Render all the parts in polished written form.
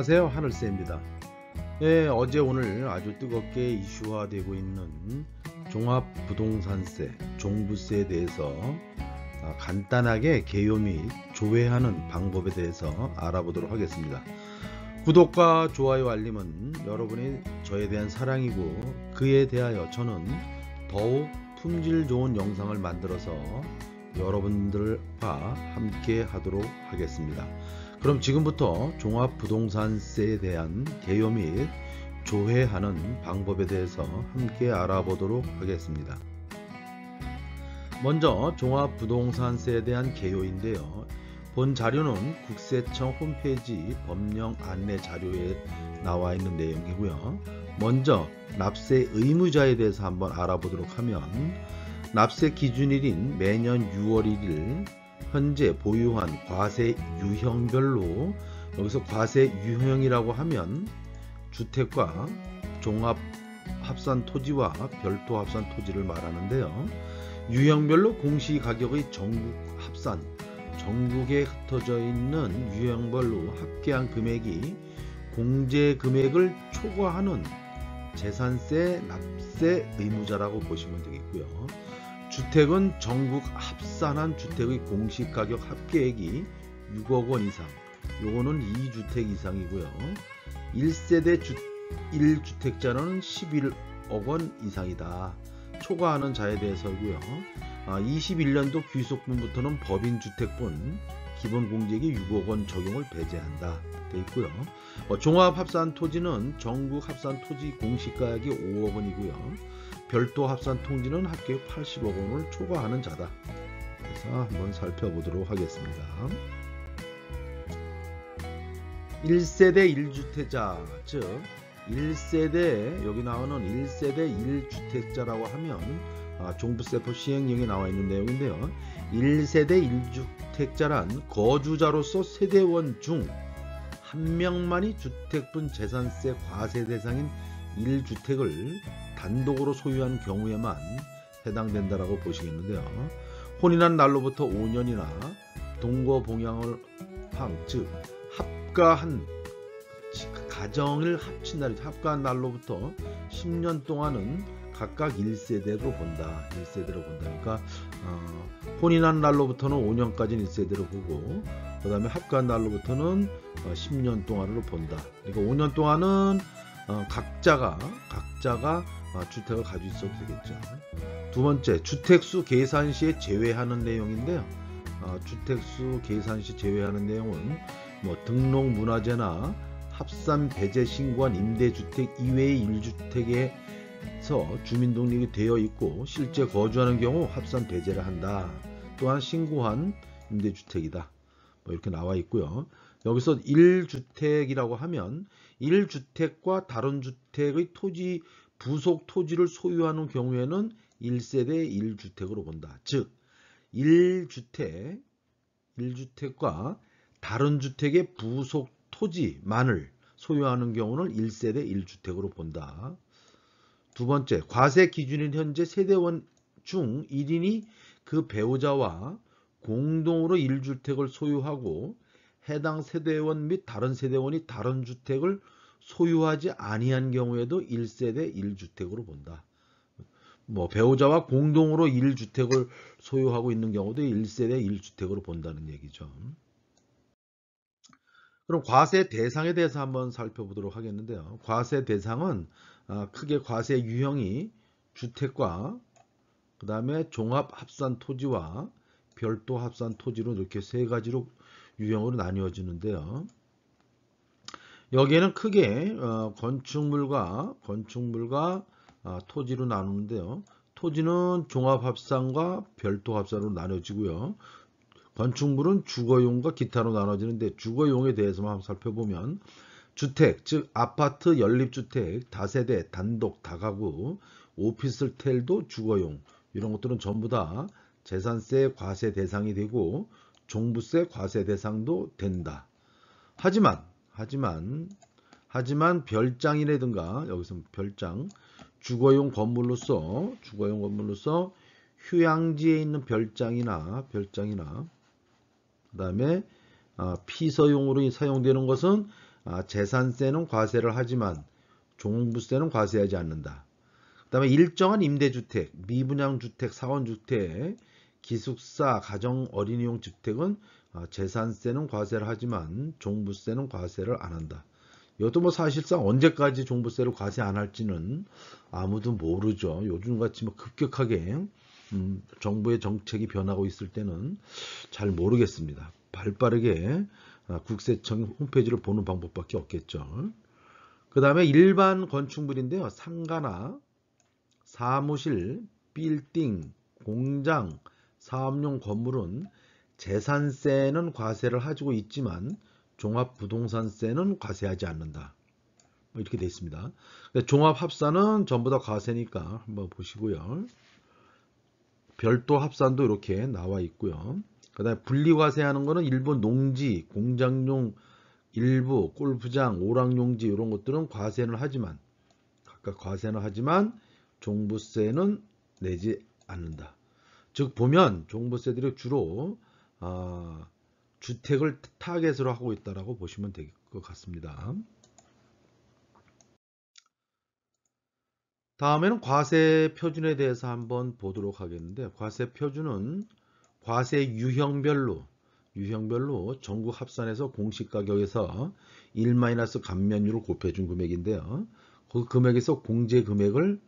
안녕하세요, 하늘새입니다. 네, 어제 오늘 아주 뜨겁게 이슈화되고 있는 종합부동산세, 종부세에 대해서 간단하게 개요 및 조회하는 방법에 대해서 알아보도록 하겠습니다. 구독과 좋아요, 알림은 여러분이 저에 대한 사랑이고, 그에 대하여 저는 더욱 품질 좋은 영상을 만들어서 여러분들과 함께 하도록 하겠습니다. 그럼 지금부터 종합부동산세에 대한 개요 및 조회하는 방법에 대해서 함께 알아보도록 하겠습니다. 먼저 종합부동산세에 대한 개요인데요. 본 자료는 국세청 홈페이지 법령 안내 자료에 나와 있는 내용이고요. 먼저 납세 의무자에 대해서 한번 알아보도록 하면, 납세 기준일인 매년 6월 1일 현재 보유한 과세 유형별로, 여기서 과세 유형이라고 하면 주택과 종합 합산 토지와 별도 합산 토지를 말하는데요. 유형별로 공시가격의 전국 합산, 전국에 흩어져 있는 유형별로 합계한 금액이 공제 금액을 초과하는 재산세 납세 의무자라고 보시면 되겠고요. 주택은 전국 합산한 주택의 공시가격 합계액이 6억 원 이상, 요거는 2주택 이상이고요. 1세대 1주택자는 11억 원 이상이다. 초과하는 자에 대해서고요. 21년도 귀속분부터는 법인주택분 기본공제액이 6억 원 적용을 배제한다 되어 있고요. 종합합산 토지는 전국 합산 토지 공시가격이 5억 원이고요. 별도 합산 토지는 합계액 80억 원을 초과하는 자다. 그래서 한번 살펴보도록 하겠습니다. 1세대 1주택자, 즉 1세대, 여기 나오는 1세대 1주택자라고 하면 종부세법 시행령에 나와 있는 내용인데요. 1세대 1주택자란 거주자로서 세대원 중 한 명만이 주택분 재산세 과세 대상인 1주택을 단독으로 소유한 경우에만 해당된다라고 보시겠는데요. 혼인한 날로부터 5년이나 동거봉양을 즉 합가한 가정을 합친 날이죠. 합가한 날로부터 10년 동안은 각각 1세대로 본다. 1세대로 본다니까 혼인한 날로부터는 5년까지는 1세대로 보고, 그 다음에 합가한 날로부터는 10년 동안으로 본다. 그러니까 5년 동안은 각자가 주택을 가지고 있어도 되겠죠. 두 번째, 주택수 계산 시에 제외하는 내용인데요. 주택수 계산 시 제외하는 내용은 등록문화재나 합산 배제 신고한 임대주택 이외의 1주택에서 주민등록이 되어 있고 실제 거주하는 경우 합산 배제를 한다. 또한 신고한 임대주택이다. 이렇게 나와 있고요. 여기서 1주택이라고 하면 1주택과 다른 주택의 토지 부속 토지를 소유하는 경우에는 1세대 1주택으로 본다. 즉 1주택과 다른 주택의 부속 토지만을 소유하는 경우는 1세대 1주택으로 본다. 두 번째, 과세 기준인 현재 세대원 중 1인이 그 배우자와 공동으로 1주택을 소유하고 해당 세대원 및 다른 세대원이 다른 주택을 소유하지 아니한 경우에도 1세대 1주택으로 본다. 배우자와 공동으로 1주택을 소유하고 있는 경우도 1세대 1주택으로 본다는 얘기죠. 그럼 과세 대상에 대해서 한번 살펴보도록 하겠는데요. 과세 대상은 크게 과세 유형이 주택과 그 다음에 종합합산 토지와 별도 합산 토지로 이렇게 세 가지로 유형으로 나뉘어지는데요. 여기에는 크게 건축물과 토지로 나누는데요. 토지는 종합합산과 별도 합산으로 나눠지고요. 건축물은 주거용과 기타로 나눠지는데, 주거용에 대해서만 한번 살펴보면 주택, 즉 아파트, 연립주택, 다세대, 단독, 다가구, 오피스텔도 주거용, 이런 것들은 전부 다 재산세 과세 대상이 되고 종부세 과세 대상도 된다. 하지만 별장이라든가, 여기서 별장, 주거용 건물로서 휴양지에 있는 별장이나 그 다음에 피서용으로 사용되는 것은 재산세는 과세를 하지만 종부세는 과세하지 않는다. 그 다음에 일정한 임대주택, 미분양주택, 사원주택, 기숙사, 가정 어린이용 주택은 재산세는 과세를 하지만 종부세는 과세를 안 한다. 이것도 뭐 사실상 언제까지 종부세를 과세 안 할지는 아무도 모르죠. 요즘같이 뭐 급격하게 정부의 정책이 변하고 있을 때는 잘 모르겠습니다. 발빠르게 국세청 홈페이지를 보는 방법밖에 없겠죠. 그 다음에 일반 건축물인데요. 상가나 사무실, 빌딩, 공장, 사업용 건물은 재산세는 과세를 하고 있지만 종합부동산세는 과세하지 않는다. 이렇게 되어 있습니다. 종합합산은 전부 다 과세니까 한번 보시고요. 별도 합산도 이렇게 나와 있고요. 그 다음에 분리과세하는 거는 일본 농지, 공장용 일부, 골프장, 오락용지 이런 것들은 과세는 하지만 각각 과세는 하지만 종부세는 내지 않는다. 즉 보면 종부세들이 주로 주택을 타겟으로 하고 있다라고 보시면 될 것 같습니다. 다음에는 과세 표준에 대해서 한번 보도록 하겠는데 과세 표준은 과세 유형별로 전국 합산해서 공시 가격에서 1 감면율을 곱해준 금액인데요. 그 금액에서 공제 금액을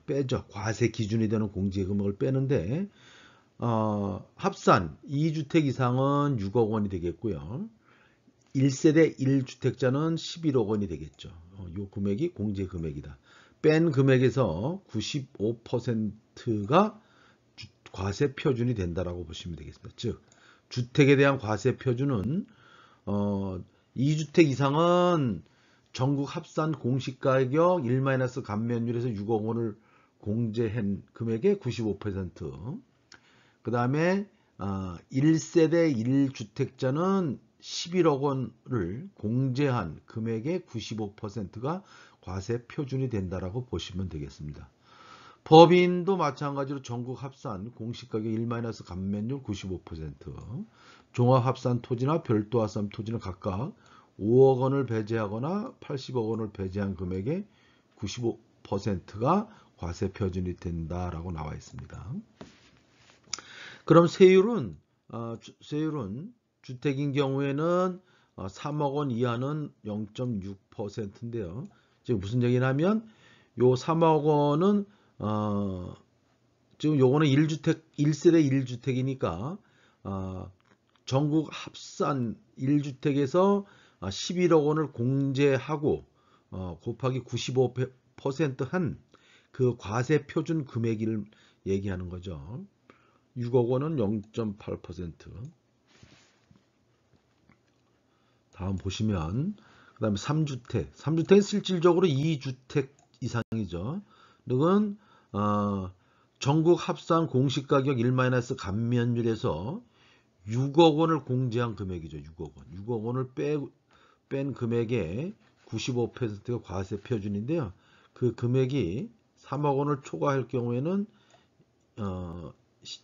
빼죠. 과세 기준이 되는 공제 금액을 빼는데 합산 2주택 이상은 6억 원이 되겠고요. 1세대 1주택자는 11억 원이 되겠죠. 이 금액이 공제 금액이다. 뺀 금액에서 95%가 과세 표준이 된다라고 보시면 되겠습니다. 즉 주택에 대한 과세 표준은 2주택 이상은 전국 합산 공시가격 1 감면율에서 6억 원을 공제한 금액의 95%, 그 다음에 1세대 1주택자는 11억 원을 공제한 금액의 95%가 과세 표준이 된다라고 보시면 되겠습니다. 법인도 마찬가지로 전국 합산 공시가격 1 감면율 95%, 종합합산 토지나 별도 합산 토지는 각각 5억 원을 배제하거나 80억 원을 배제한 금액의 95%가 과세 표준이 된다라고 나와 있습니다. 그럼 세율은 주택인 경우에는 3억 원 이하는 0.6%인데요. 지금 무슨 얘기냐면 요 3억 원은 지금 요거는 1세대 1주택이니까 전국 합산 1주택에서 11억 원을 공제하고 곱하기 95%한 그 과세 표준 금액을 얘기하는 거죠. 6억 원은 0.8%. 다음 보시면 그 다음에 3주택. 3주택은 실질적으로 2주택 이상이죠. 이건 전국 합산 공시가격 1 감면율에서 6억 원을 공제한 금액이죠. 6억 원. 6억 원을 뺀 금액의 95%가 과세 표준인데요. 그 금액이 3억 원을 초과할 경우에는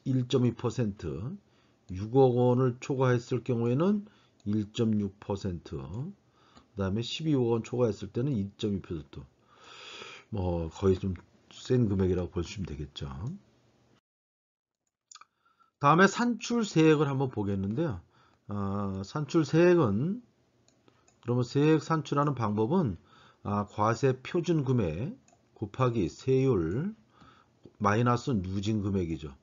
1.2%, 6억 원을 초과했을 경우에는 1.6%, 그 다음에 12억 원 초과했을 때는 2.2%. 뭐 거의 좀 센 금액이라고 보시면 되겠죠. 다음에 산출세액을 한번 보겠는데요. 산출세액은 그러면 세액 산출하는 방법은 과세 표준 금액 곱하기 세율 마이너스 누진 금액이죠.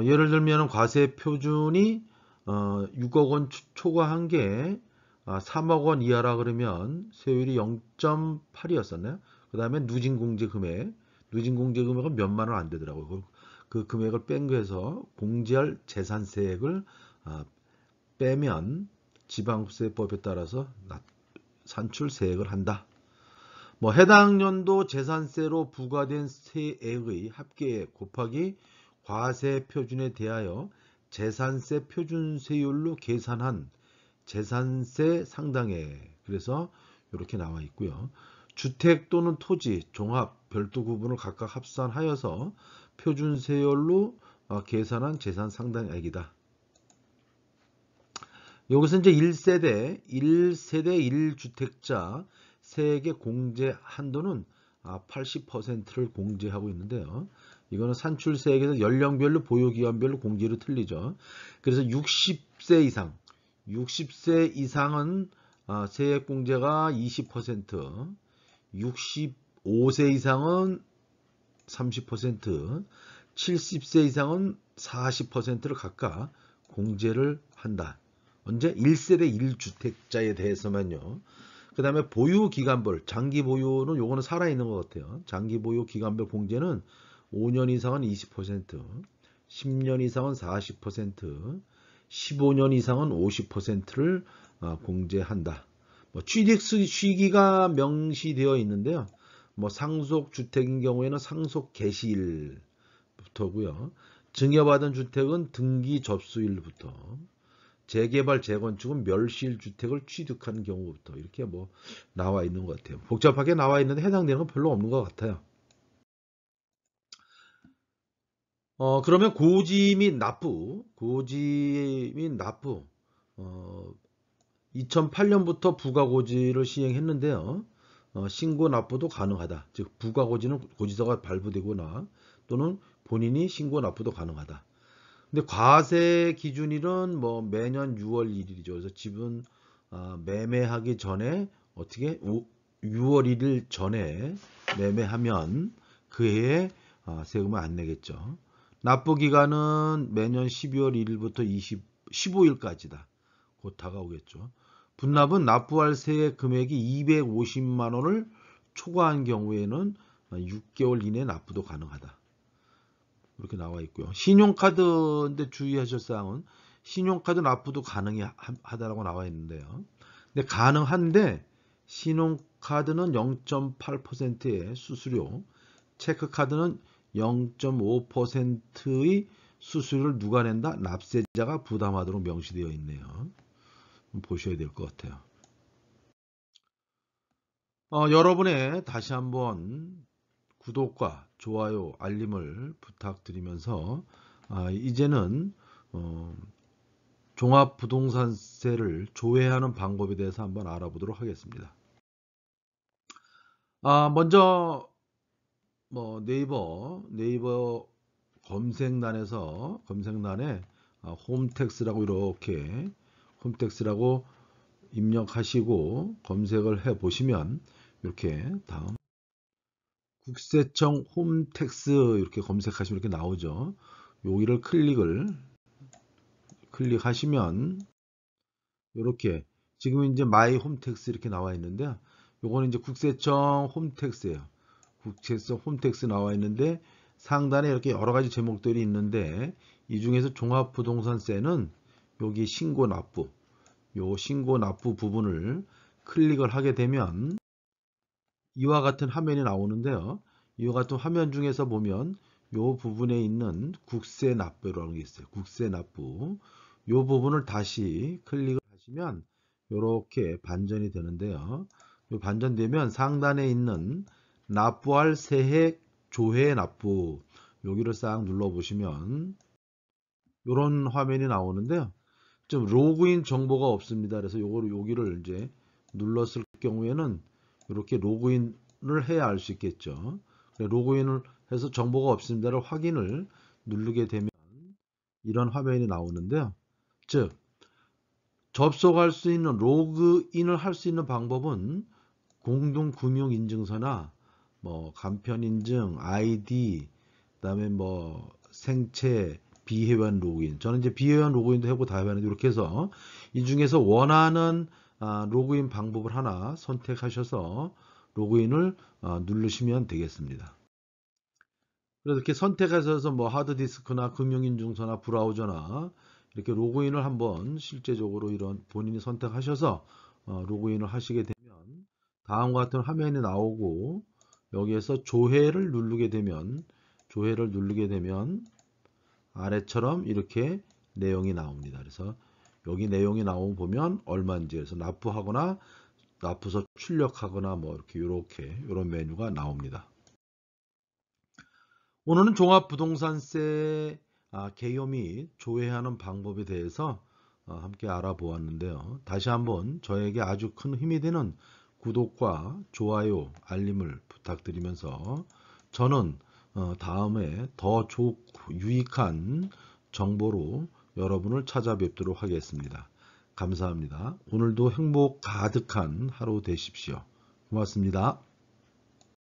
예를 들면 과세 표준이 6억 원 초과한 게 3억 원 이하라 그러면 세율이 0.8이었었나요? 그 다음에 누진 공제 금액은 몇만 원 안 되더라고요. 그 금액을 뺀 거에서 공제할 재산세액을 빼면 지방세법에 따라서 산출세액을 한다. 뭐 해당 연도 재산세로 부과된 세액의 합계액 곱하기 과세 표준에 대하여 재산세 표준세율로 계산한 재산세 상당액. 그래서 이렇게 나와 있고요. 주택 또는 토지, 종합, 별도 구분을 각각 합산하여서 표준세율로 계산한 재산 상당액이다. 여기서 이제 1세대 1주택자 세액의 공제 한도는 80%를 공제하고 있는데요. 이거는 산출세액에서 연령별로 보유기간별로 공제로 틀리죠. 그래서 60세 이상은 세액 공제가 20%, 65세 이상은 30%, 70세 이상은 40%를 각각 공제를 한다. 언제? 1세대 1주택자에 대해서만요. 그 다음에 보유기간별, 장기 보유는 요거는 살아있는 것 같아요. 장기 보유 기간별 공제는 5년 이상은 20%, 10년 이상은 40%, 15년 이상은 50%를 공제한다. 뭐 취득 시기가 명시되어 있는데요. 뭐 상속 주택인 경우에는 상속 개시일부터고요. 증여받은 주택은 등기 접수일부터, 재개발 재건축은 멸실 주택을 취득한 경우부터 이렇게 뭐 나와 있는 것 같아요. 복잡하게 나와 있는데 해당되는 건 별로 없는 것 같아요. 그러면 고지 및 납부, 2008년부터 부가고지를 시행했는데요. 신고 납부도 가능하다. 즉 부가고지는 고지서가 발부되거나 또는 본인이 신고 납부도 가능하다. 근데 과세 기준일은 뭐 매년 6월 1일이죠. 그래서 집은 매매하기 전에 어떻게 6월 1일 전에 매매하면 그 해에 세금을 안 내겠죠. 납부 기간은 매년 12월 1일부터 15일까지다. 곧 다가오겠죠. 분납은 납부할 세액 금액이 250만 원을 초과한 경우에는 6개월 이내 납부도 가능하다. 이렇게 나와 있고요. 신용카드인데 주의하실 사항은 신용카드 납부도 가능하다라고 나와 있는데요. 근데 가능한데 신용카드는 0.8%의 수수료, 체크카드는 0.5%의 수수료를 누가 낸다? 납세자가 부담하도록 명시되어 있네요. 보셔야 될 것 같아요. 여러분의 다시 한번 구독과 좋아요, 알림을 부탁드리면서 이제는 종합부동산세를 조회하는 방법에 대해서 한번 알아보도록 하겠습니다. 먼저 뭐 네이버 검색란에 홈택스라고 이렇게 홈택스라고 입력하시고 검색을 해 보시면 이렇게 다음 국세청 홈택스 이렇게 검색하시면 이렇게 나오죠. 여기를 클릭하시면 이렇게 지금 이제 마이 홈택스 이렇게 나와 있는데요. 요거는 이제 국세청 홈택스예요. 국세청 홈택스 나와 있는데 상단에 이렇게 여러 가지 제목들이 있는데 이 중에서 종합부동산세는 여기 신고 납부, 요 신고 납부 부분을 클릭을 하게 되면 이와 같은 화면이 나오는데요. 이와 같은 화면 중에서 보면 요 부분에 있는 국세 납부라는 게 있어요. 국세 납부. 요 부분을 다시 클릭을 하시면 이렇게 반전이 되는데요. 요 반전되면 상단에 있는 납부할 세액 조회 납부 여기를 싹 눌러 보시면 이런 화면이 나오는데요. 좀 로그인 정보가 없습니다. 그래서 여기를 이제 눌렀을 경우에는 이렇게 로그인을 해야 알 수 있겠죠. 로그인을 해서 정보가 없습니다를 확인을 누르게 되면 이런 화면이 나오는데요. 즉 접속할 수 있는 로그인을 할 수 있는 방법은 공동금융인증서나 뭐 간편인증, 아이디, 그다음에 뭐 생체, 비회원 로그인. 저는 이제 비회원 로그인도 하고 다 해봤는데 이렇게 해서 이 중에서 원하는 로그인 방법을 하나 선택하셔서 로그인을 누르시면 되겠습니다. 그래서 이렇게 선택하셔서 뭐 하드디스크나 금융인증서나 브라우저나 이렇게 로그인을 한번 실제적으로 이런 본인이 선택하셔서 로그인을 하시게 되면 다음과 같은 화면이 나오고 여기에서 조회를 누르게 되면 아래처럼 이렇게 내용이 나옵니다. 그래서 여기 내용이 나오면 보면 얼마인지 해서 납부하거나 납부서 출력하거나 뭐 이렇게 이런 메뉴가 나옵니다. 오늘은 종합부동산세 개요 및 조회하는 방법에 대해서 함께 알아보았는데요. 다시 한번 저에게 아주 큰 힘이 되는 구독과 좋아요, 알림을 부탁드리면서 저는 다음에 더 좋고 유익한 정보로 여러분을 찾아뵙도록 하겠습니다. 감사합니다. 오늘도 행복 가득한 하루 되십시오. 고맙습니다.